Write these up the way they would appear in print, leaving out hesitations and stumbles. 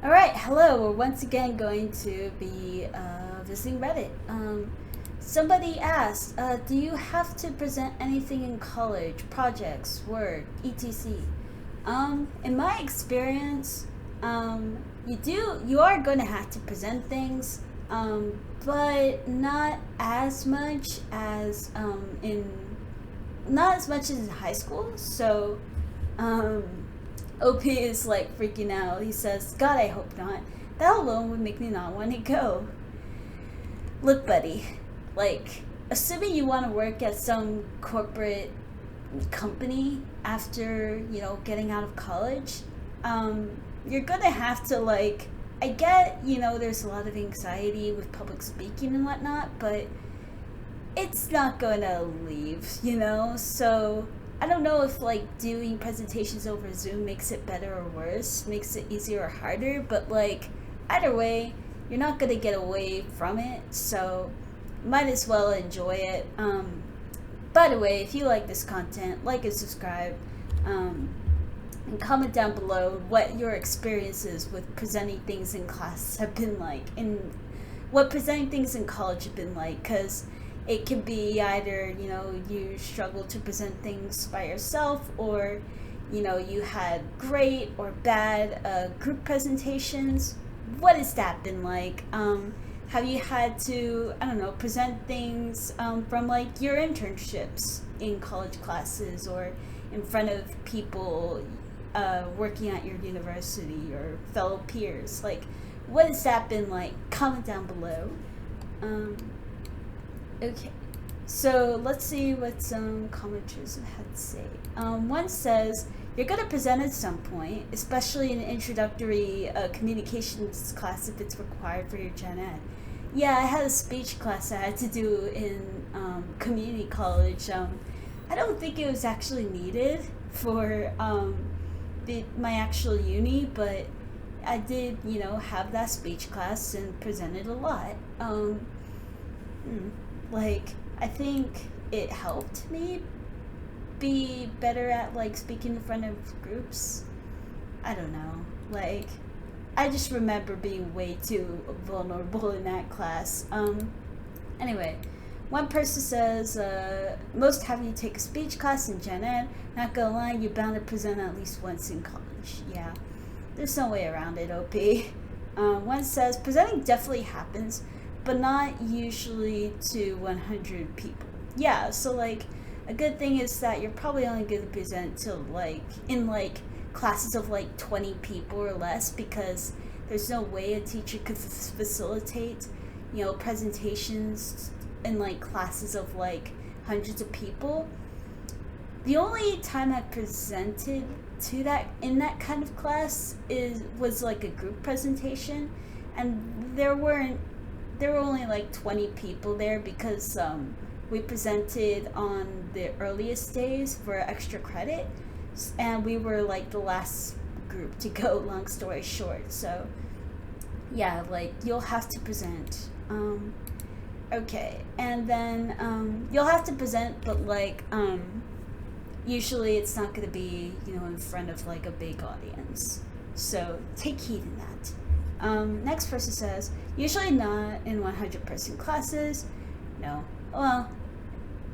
Alright, hello. We're once again going to be visiting Reddit. Somebody asked, do you have to present anything in college? Projects, work, etc. In my experience, you are going to have to present things, but not as much as in high school. So, um, OP is like freaking out. He says, God, I hope not. That alone would make me not want to go. Look, buddy, like, assuming you want to work at some corporate company after, getting out of college, you're gonna have to, like, I get, there's a lot of anxiety with public speaking and whatnot, but it's not gonna leave, So I don't know if like doing presentations over Zoom makes it better or worse, makes it easier or harder, but like either way, you're not gonna get away from it, so might as well enjoy it. By the way, if you like this content, like and subscribe, and comment down below what your experiences with presenting things in class have been like, and what presenting things in college have been like, because it can be either, you struggle to present things by yourself, or, you had great or bad group presentations. What has that been like? Have you had to, I don't know, present things from like your internships in college classes or in front of people working at your university or fellow peers? Like, what has that been like? Comment down below. Okay, so let's see what some commenters have had to say. One says, you're going to present at some point, especially in an introductory communications class if it's required for your gen ed. Yeah, I had a speech class I had to do in community college. I don't think it was actually needed for my actual uni, but I did, have that speech class and presented a lot. Like, I think it helped me be better at like speaking in front of groups. I don't know. Like, I just remember being way too vulnerable in that class. Anyway, one person says, most have you take a speech class in gen ed. Not gonna lie, you're bound to present at least once in college. Yeah, there's no way around it, OP. One says, presenting definitely happens, but not usually to 100 people. Yeah, so like a good thing is that you're probably only going to present to like in like classes of like 20 people or less, because there's no way a teacher could facilitate, presentations in like classes of like hundreds of people. The only time I presented to that in that kind of class was like a group presentation, and there were only like 20 people there because we presented on the earliest days for extra credit, and we were like the last group to go, long story short. So yeah, like you'll have to present. Okay, and then you'll have to present, but like usually it's not going to be in front of like a big audience, so take heed in that. Next person says, usually not in 100-person classes. No. Well,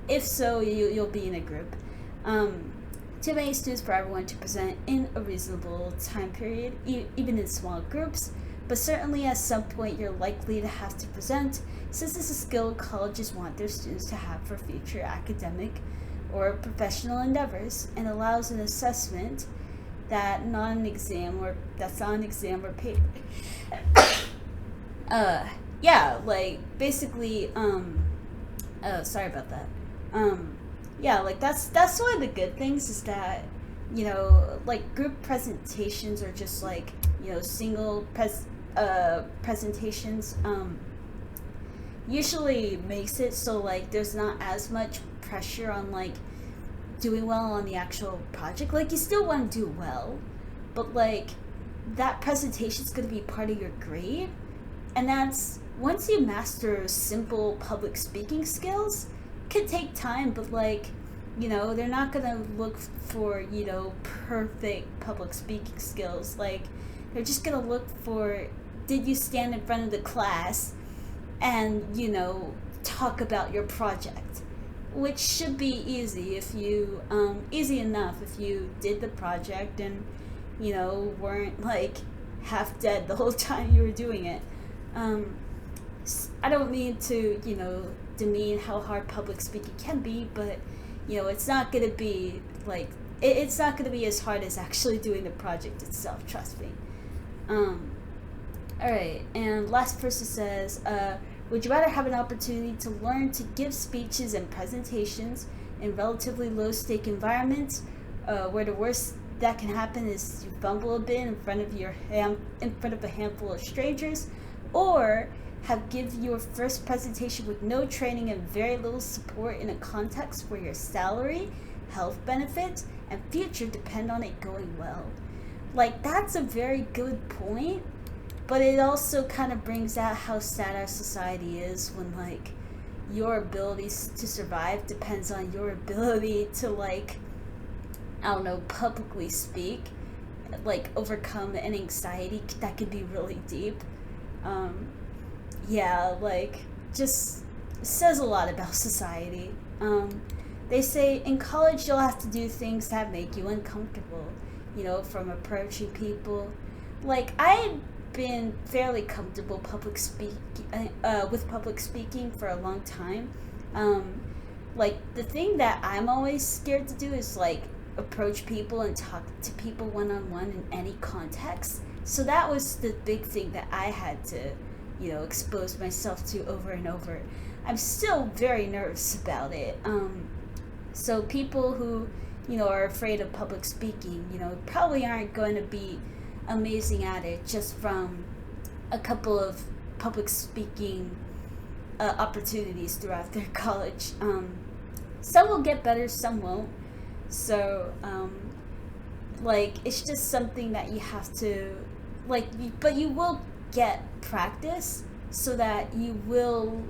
if so, you'll be in a group. Too many students for everyone to present in a reasonable time period, even in small groups, but certainly at some point you're likely to have to present, since it's a skill colleges want their students to have for future academic or professional endeavors, and allows an assessment that's not an exam or paper. Yeah, like basically, sorry about that. Yeah, like that's one of the good things is that, like group presentations are just like, single presentations, usually makes it so like there's not as much pressure on like doing well on the actual project. Like, you still want to do well, but like that presentation is going to be part of your grade, and that's once you master simple public speaking skills. It could take time, but like, they're not going to look for perfect public speaking skills. Like, They're just gonna look for, did you stand in front of the class and, talk about your project? Which should be easy if you, easy enough if you did the project and, weren't like half dead the whole time you were doing it. I don't mean to, demean how hard public speaking can be, but, it's not going to be like, it's not going to be as hard as actually doing the project itself, trust me. Alright, and last person says, would you rather have an opportunity to learn to give speeches and presentations in relatively low-stake environments, where the worst that can happen is you fumble a bit in front of a handful of strangers, or give your first presentation with no training and very little support in a context where your salary, health benefits, and future depend on it going well? Like, that's a very good point, but it also kind of brings out how sad our society is when, like, your ability to survive depends on your ability to, like, I don't know, publicly speak, like, overcome an anxiety that could be really deep. Yeah, like, just says a lot about society. They say in college you'll have to do things that make you uncomfortable, from approaching people. Like, I've been fairly comfortable with public speaking for a long time. Like, the thing that I'm always scared to do is, like, approach people and talk to people one-on-one in any context. So that was the big thing that I had to, expose myself to over and over. I'm still very nervous about it. So people who, are afraid of public speaking, probably aren't going to be amazing at it just from a couple of public speaking opportunities throughout their college. Some will get better, some won't. So, like, it's just something that you have to, like, but you will get practice so that you will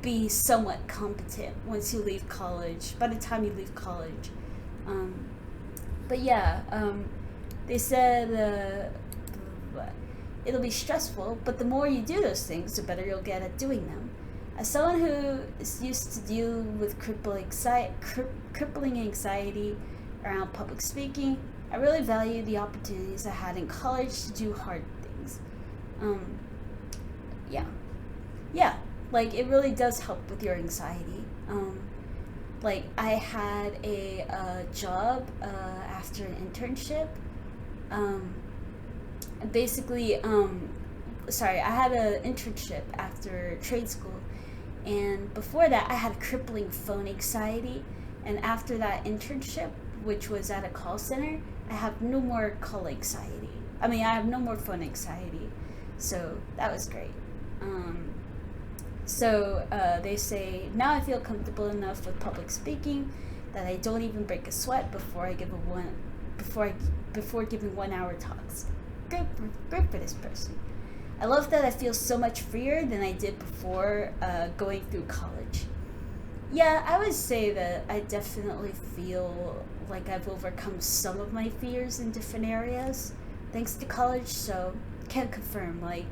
be somewhat competent once you leave college, by the time you leave college. But yeah, they said it'll be stressful, but the more you do those things, the better you'll get at doing them. As someone who is used to deal with crippling anxiety around public speaking, I really value the opportunities I had in college to do hard things. Yeah, like, it really does help with your anxiety. Like, I had a job after an internship. Basically, I had an internship after trade school, and before that I had crippling phone anxiety, and after that internship, which was at a call center, I have no more call anxiety. I have no more phone anxiety, so that was great. They say, now I feel comfortable enough with public speaking that I don't even break a sweat before giving 1 hour talks. Great for this person. I love that I feel so much freer than I did before going through college. Yeah, I would say that I definitely feel like I've overcome some of my fears in different areas thanks to college, so can't confirm. Like,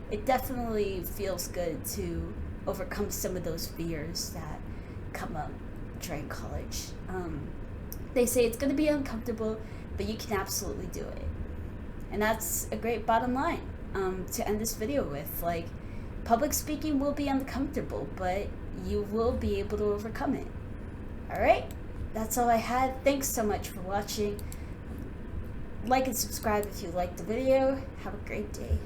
it definitely feels good to overcome some of those fears that come up during college. They say it's going to be uncomfortable, but you can absolutely do it. And that's a great bottom line to end this video with. Like, public speaking will be uncomfortable, but you will be able to overcome it. Alright, that's all I had. Thanks so much for watching. Like and subscribe if you liked the video. Have a great day.